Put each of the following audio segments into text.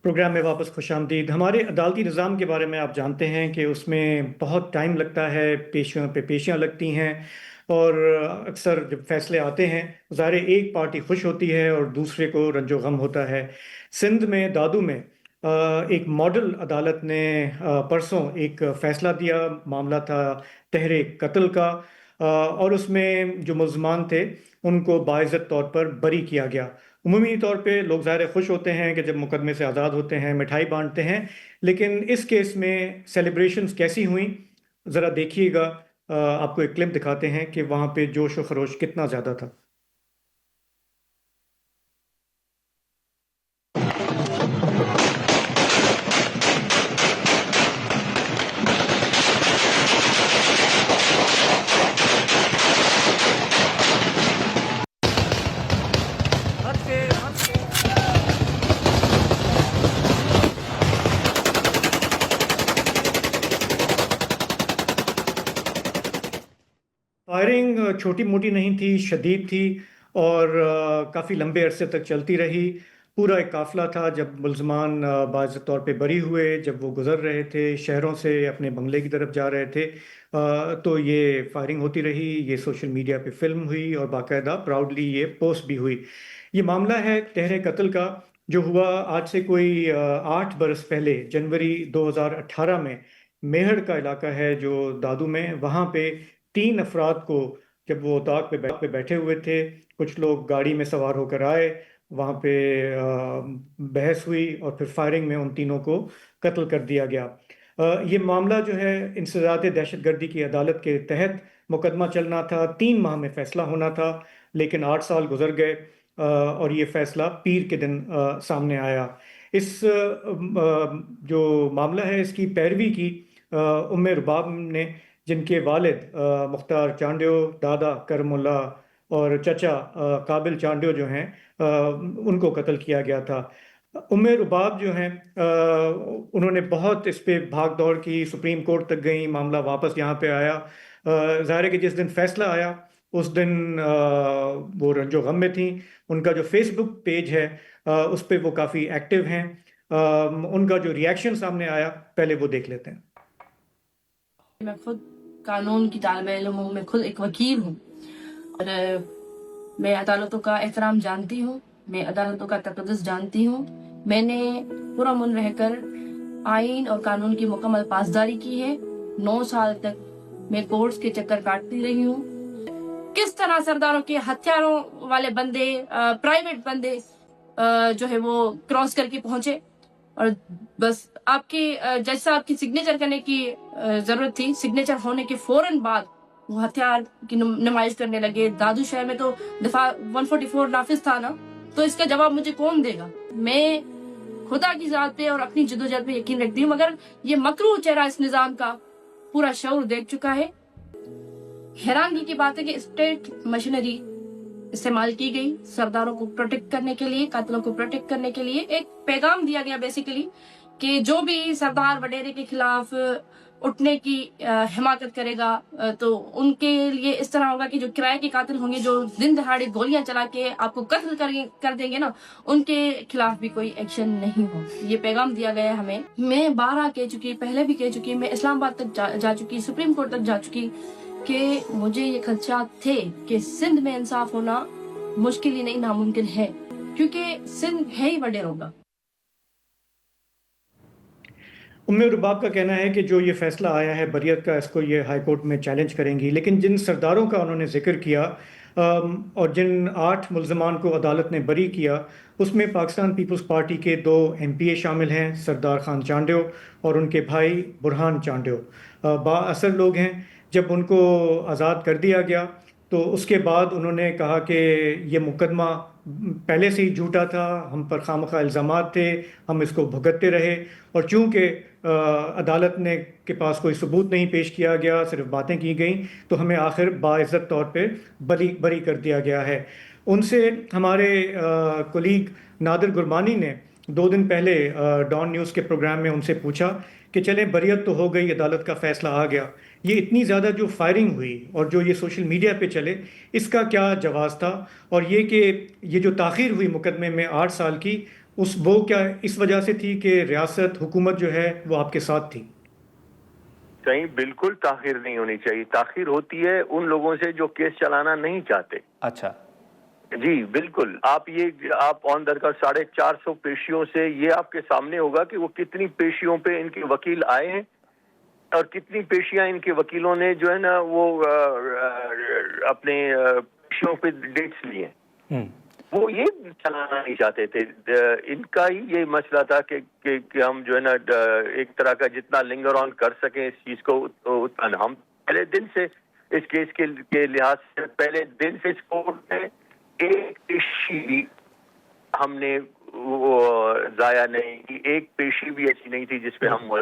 Programme میں واپس خوش آمدید۔ ہمارے عدالتی نظام کے بارے میں آپ جانتے ہیں کہ اس میں بہت ٹائم لگتا ہے، پیشیوں پہ پیشیاں لگتی ہیں، اور اکثر جب فیصلے آتے ہیں ظاہر ہے ایک پارٹی خوش ہوتی ہے اور دوسرے کو رنج و غم ہوتا ہے۔ سندھ میں دادو میں ایک ماڈل عدالت نے پرسوں ایک فیصلہ دیا۔ معاملہ تھا تحریک قتل کا، اور اس میں جو ملزمان تھے ان کو باعزت طور پر بری کیا گیا۔ عمومی طور پہ لوگ ظاہر خوش ہوتے ہیں کہ جب مقدمے سے آزاد ہوتے ہیں، مٹھائی بانٹتے ہیں، لیکن اس کیس میں سیلیبریشنز کیسی ہوئیں ذرا دیکھیے گا۔ آپ کو ایک کلپ دکھاتے ہیں کہ وہاں پہ جوش و خروش کتنا زیادہ تھا۔ فائرنگ چھوٹی موٹی نہیں تھی، شدید تھی، اور کافی لمبے عرصے تک چلتی رہی۔ پورا ایک قافلہ تھا۔ جب ملزمان باضابطہ طور پہ بری ہوئے، جب وہ گزر رہے تھے شہروں سے اپنے بنگلے کی طرف جا رہے تھے، تو یہ فائرنگ ہوتی رہی۔ یہ سوشل میڈیا پہ فلم ہوئی اور باقاعدہ پراؤڈلی یہ پوسٹ بھی ہوئی۔ یہ معاملہ ہے تحریک قتل کا، جو ہوا آج سے کوئی 8 برس پہلے، جنوری 2018 میں۔ میہڑ کا علاقہ ہے جو دادو میں، وہاں پہ 3 افراد کو، جب وہ اتاق پہ بیٹھے ہوئے تھے، کچھ لوگ گاڑی میں سوار ہو کر آئے، وہاں پہ بحث ہوئی اور پھر فائرنگ میں ان تینوں کو قتل کر دیا گیا۔ یہ معاملہ جو ہے انسداد دہشت گردی کی عدالت کے تحت مقدمہ چلنا تھا، 3 ماہ میں فیصلہ ہونا تھا، لیکن 8 سال گزر گئے، اور یہ فیصلہ پیر کے دن سامنے آیا۔ اس جو معاملہ ہے اس کی پیروی کی ام رباب نے، جن کے والد مختار چانڈیو، دادا کرم اللہ اور چچا قابل چانڈیو جو ہیں، ان کو قتل کیا گیا تھا۔ ام رباب جو ہیں، انہوں نے بہت اس پہ بھاگ دوڑ کی، سپریم کورٹ تک گئیں، معاملہ واپس یہاں پہ آیا۔ ظاہر ہے کہ جس دن فیصلہ آیا اس دن وہ رنج و غم میں تھیں۔ ان کا جو فیس بک پیج ہے اس پہ وہ کافی ایکٹیو ہیں۔ ان کا جو ریاکشن سامنے آیا پہلے وہ دیکھ لیتے ہیں۔ میں خود قانون کی طالب علم ہوں، میں خود ایک وکیل ہوں، اور میں عدالتوں کا احترام جانتی ہوں، میں عدالتوں کا تقدس جانتی ہوں۔ میں نے پرامن رہ کر آئین اور قانون کی مکمل پاسداری کی ہے۔ 9 سال تک میں کورٹس کے چکر کاٹتی رہی ہوں۔ کس طرح سرداروں کے ہتھیاروں والے بندے، پرائیویٹ بندے جو ہے وہ کراس کر کے پہنچے، اور بس آپ کی جج صاحب کی سگنیچر کرنے کی ضرورت تھی۔ سگنیچر ہونے کے فوراً بعد وہ ہتھیار کی نمائش کرنے لگے۔ دادو شہر میں تو دفعہ 144 نافذ تھا نا، تو اس کا جواب مجھے کون دے گا؟ میں خدا کی ذات پہ اور اپنی جدوجہد پہ یقین رکھتی ہوں، مگر یہ مکروہ چہرہ اس نظام کا پورا شعور دیکھ چکا ہے۔ حیرانگی کی بات ہے کہ اسٹیٹ مشینری استعمال کی گئی سرداروں کو پروٹیکٹ کرنے کے لیے، قاتلوں کو پروٹیکٹ کرنے کے لیے۔ ایک پیغام دیا گیا بیسیکلی کہ جو بھی سردار وڈیرے کے خلاف اٹھنے کی حمایت کرے گا تو ان کے لیے اس طرح ہوگا کہ جو کرائے کے قاتل ہوں گے، جو دن دہاڑے گولیاں چلا کے آپ کو قتل کر دیں گے نا، ان کے خلاف بھی کوئی ایکشن نہیں ہو۔ یہ پیغام دیا گیا ہے ہمیں۔ میں 12 کہہ چکی، پہلے بھی کہہ چکی، میں اسلام آباد تک جا چکی، سپریم کورٹ تک جا چکی کہ مجھے یہ خدشات تھے کہ سندھ میں انصاف ہونا مشکل ہی نہیں ناممکن ہے، کیونکہ سندھ ہے ہی وڈیروں کا۔ ام رباب کا کہنا ہے کہ جو یہ فیصلہ آیا ہے بریت کا، اس کو یہ ہائی کورٹ میں چیلنج کریں گی، لیکن جن سرداروں کا انہوں نے ذکر کیا اور جن 8 ملزمان کو عدالت نے بری کیا، اس میں پاکستان پیپلز پارٹی کے 2 MP شامل ہیں، سردار خان چانڈیو اور ان کے بھائی برہان چانڈیو۔ با اثر لوگ ہیں۔ جب ان کو آزاد کر دیا گیا تو اس کے بعد انہوں نے کہا کہ یہ مقدمہ پہلے سے ہی جھوٹا تھا، ہم پر خامخواہ الزامات تھے، ہم اس کو بھگتتے رہے، اور چونکہ عدالت نے کے پاس کوئی ثبوت نہیں پیش کیا گیا، صرف باتیں کی گئیں، تو ہمیں آخر باعزت طور پہ بری کر دیا گیا ہے۔ ان سے ہمارے کولیگ نادر گرمانی نے 2 دن پہلے ڈان نیوز کے پروگرام میں ان سے پوچھا کہ چلیں بریت تو ہو گئی، عدالت کا فیصلہ آ گیا، یہ اتنی زیادہ جو فائرنگ ہوئی اور جو یہ سوشل میڈیا پہ چلے، اس کا کیا جواز تھا؟ اور یہ کہ یہ جو تاخیر ہوئی مقدمے میں 8 سال کی، وہ کیا اس وجہ سے تھی کہ ریاست حکومت جو ہے وہ آپ کے ساتھ تھی؟ کہیں بالکل تاخیر نہیں ہونی چاہیے. تاخیر ہوتی ہے ان لوگوں سے جو کیس چلانا نہیں چاہتے. اچھا جی بالکل. آپ آن در کا 450 پیشیوں سے یہ آپ کے سامنے ہوگا کہ وہ کتنی پیشیوں پہ ان کے وکیل آئے ہیں اور کتنی پیشیاں ان کے وکیلوں نے جو ہے نا وہ اپنے پیشیوں پہ ڈیٹس لیے. وہ یہ چلانا نہیں چاہتے تھے. ان کا ہی یہ مسئلہ تھا کہ ہم جو ہے نا ایک طرح کا جتنا لنگر آن کر سکیں اس چیز کو اتنا. ہم پہلے دن سے اس کیس کے لحاظ سے پہلے دن سے اس کورٹ میں ایک پیشی بھی ہم نے وہ ضائع نہیں کی. ایک پیشی بھی ایسی نہیں تھی جس پہ ہم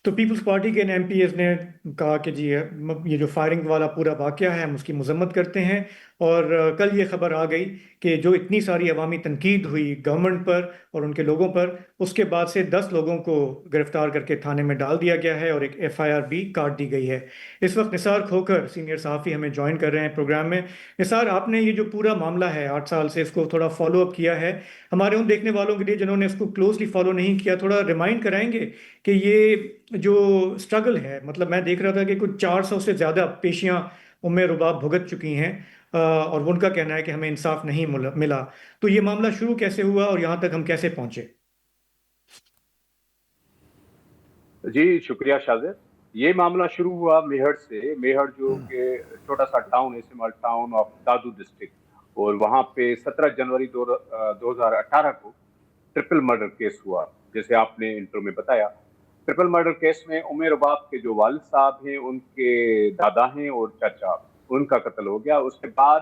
تو پیپلز پارٹی کے ایم پی ایز نے کہا کہ جی یہ جو فائرنگ والا پورا واقعہ ہے ہم اس کی مذمت کرتے ہیں، اور کل یہ خبر آ گئی کہ جو اتنی ساری عوامی تنقید ہوئی گورنمنٹ پر اور ان کے لوگوں پر، اس کے بعد سے 10 لوگوں کو گرفتار کر کے تھانے میں ڈال دیا گیا ہے اور ایک ایف آئی آر بھی کاٹ دی گئی ہے. اس وقت نثار کھوکھر سینئر صحافی ہمیں جوائن کر رہے ہیں پروگرام میں. نثار، آپ نے یہ جو پورا معاملہ ہے 8 سال سے اس کو تھوڑا فالو اپ کیا ہے. ہمارے ان دیکھنے والوں کے لیے جنہوں نے اس کو کلوزلی فالو نہیں کیا، تھوڑا ریمائنڈ کرائیں گے کہ یہ جو سٹرگل ہے، مطلب میں دیکھ رہا تھا کہ کچھ 400 سے زیادہ پیشیاں رباب بھگت چکی ہیں، اور ان کا کہنا ہے کہ ہمیں انصاف نہیں ملا. تو یہ معاملہ شروع کیسے ہوا اور یہاں تک ہم کیسے پہنچے؟ جی شکریہ شاذر. یہ معاملہ شروع ہوا میہر سے. میہر جو کہ چھوٹا سا ٹاؤن ہے، small town of Dadu district, اور وہاں پہ 17 جنوری 2018 کو ٹرپل مرڈر کیس ہوا. جیسے آپ نے انٹرو میں بتایا، ٹرپل مرڈر کیس میں رباب کے جو والد صاحب ہیں، ان کے دادا ہیں اور چچا، ان کا قتل ہو گیا. اس کے بعد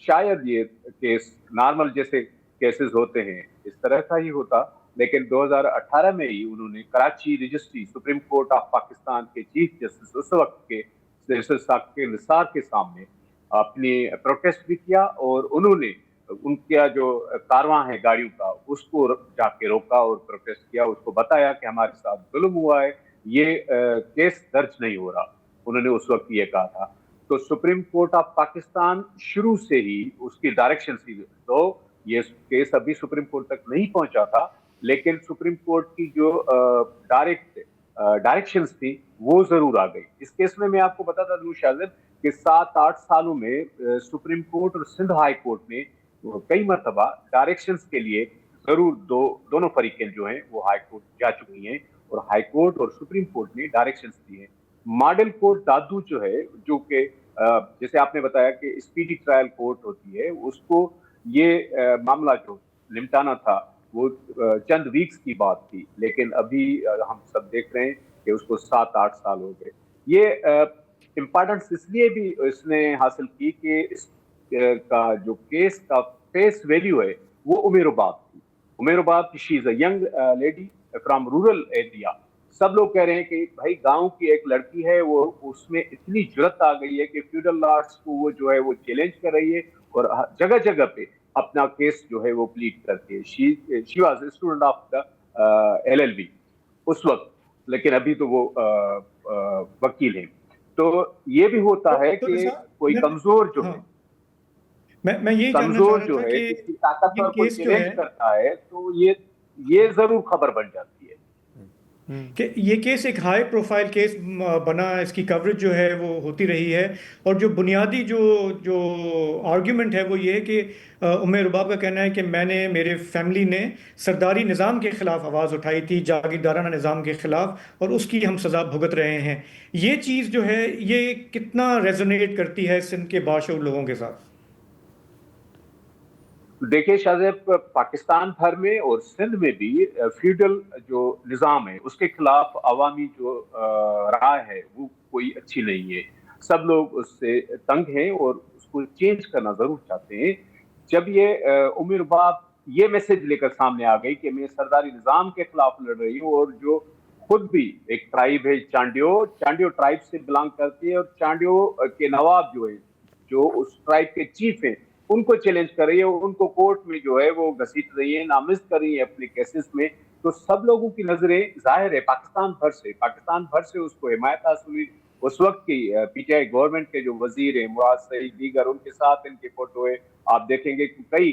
شاید یہ کیس نارمل جیسے کیسز ہوتے ہیں اس طرح کا ہی ہوتا، لیکن 2018 میں ہی انہوں نے Karachi registry supreme court of Pakistan کے چیف جسٹس اس وقت کے جسٹس ثاقب نثار کے سامنے اپنی پروٹیسٹ بھی کیا، اور انہوں نے ان کا جو کارواں ہے گاڑیوں کا اس کو جا کے روکا اور پروٹیسٹ کیا. اس کو بتایا کہ ہمارے ساتھ ظلم ہوا ہے، یہ کیس درج نہیں ہو رہا. انہوں نے اس وقت یہ کہا تھا. تو سپریم کورٹ آف پاکستان شروع سے ہی اس کی ڈائریکشن سی، تو یہ کیس ابھی سپریم کورٹ تک نہیں پہنچا تھا، لیکن سپریم کورٹ کی جو ڈائریکشنز تھی وہ ضرور آ گئی. اس کیس میں آپ کو بتاتا دوں شاذر کہ 7-8 سالوں میں سپریم کورٹ اور سندھ ہائی کورٹ نے کئی مرتبہ ڈائریکشنز کے لیے ضرور دونوں فریقیں جو ہیں وہ ہائی کورٹ جا چکی ہیں، اور ہائی کورٹ اور سپریم کورٹ نے ڈائریکشنز دی ہیں. ماڈل کورٹ دادو جو ہے، جو کہ جیسے آپ نے بتایا کہ اسپیڈی ٹرائل کورٹ ہوتی ہے، اس کو یہ معاملہ جو نمٹانا تھا وہ چند ویکس کی بات تھی، لیکن ابھی ہم سب دیکھ رہے ہیں کہ اس کو 7-8 سال ہو گئے. یہ امپارٹنس اس لیے بھی اس نے حاصل کی کہ اس کا جو کیس کا فیس ویلیو ہے وہ رباب تھی. Rabab she is a young lady from rural area. سب لوگ کہہ رہے ہیں کہ بھائی گاؤں کی ایک لڑکی ہے، وہ اس میں اتنی جرت آ گئی ہے کہ فیوڈل لارڈس کو وہ جو ہے وہ چیلنج کر رہی ہے، اور جگہ جگہ پہ اپنا کیس جو ہے وہ پلیٹ کرتی ہے. She was student of the LLB اس وقت، لیکن ابھی تو وہ وکیل ہیں. تو یہ بھی ہوتا ہے کہ کوئی کمزور جو ہے، میں یہی کمزور جو ہے جس کی طاقتور کو چیلنج کرتا ہے، تو یہ ضرور خبر بن جاتی ہے کہ یہ کیس ایک ہائی پروفائل کیس بنا. اس کی کوریج جو ہے وہ ہوتی رہی ہے، اور جو بنیادی جو آرگیومنٹ ہے وہ یہ ہے کہ رباب کا کہنا ہے کہ میرے فیملی نے سرداری نظام کے خلاف آواز اٹھائی تھی، جاگیردارانہ نظام کے خلاف، اور اس کی ہم سزا بھگت رہے ہیں. یہ چیز جو ہے یہ کتنا ریزونیٹ کرتی ہے سندھ کے باشعور لوگوں کے ساتھ؟ دیکھیں شاذب، پاکستان بھر میں اور سندھ میں بھی فیوڈل جو نظام ہے اس کے خلاف عوامی جو رائے ہے وہ کوئی اچھی نہیں ہے. سب لوگ اس سے تنگ ہیں اور اس کو چینج کرنا ضرور چاہتے ہیں. جب یہ رباب یہ میسج لے کر سامنے آ گئی کہ میں سرداری نظام کے خلاف لڑ رہی ہوں، اور جو خود بھی ایک ٹرائب ہے چانڈیو ٹرائب سے بلانگ کرتی ہے، اور چانڈیو کے نواب جو ہے جو اس ٹرائب کے چیف ہیں ان کو چیلنج کر رہی ہے، ان کو کورٹ میں جو ہے وہ گھسیٹ رہی ہے، نامزد کر رہی ہے اپنے کیسز میں. تو سب لوگوں کی نظریں ظاہر ہے پاکستان بھر سے اس کو حمایت حاصل ہوئی. اس وقت کی پی ٹی آئی گورنمنٹ کے جو وزیر ہیں مراد سعید دیگر، ان کے ساتھ ان کے فوٹو ہے. آپ دیکھیں گے کہ کئی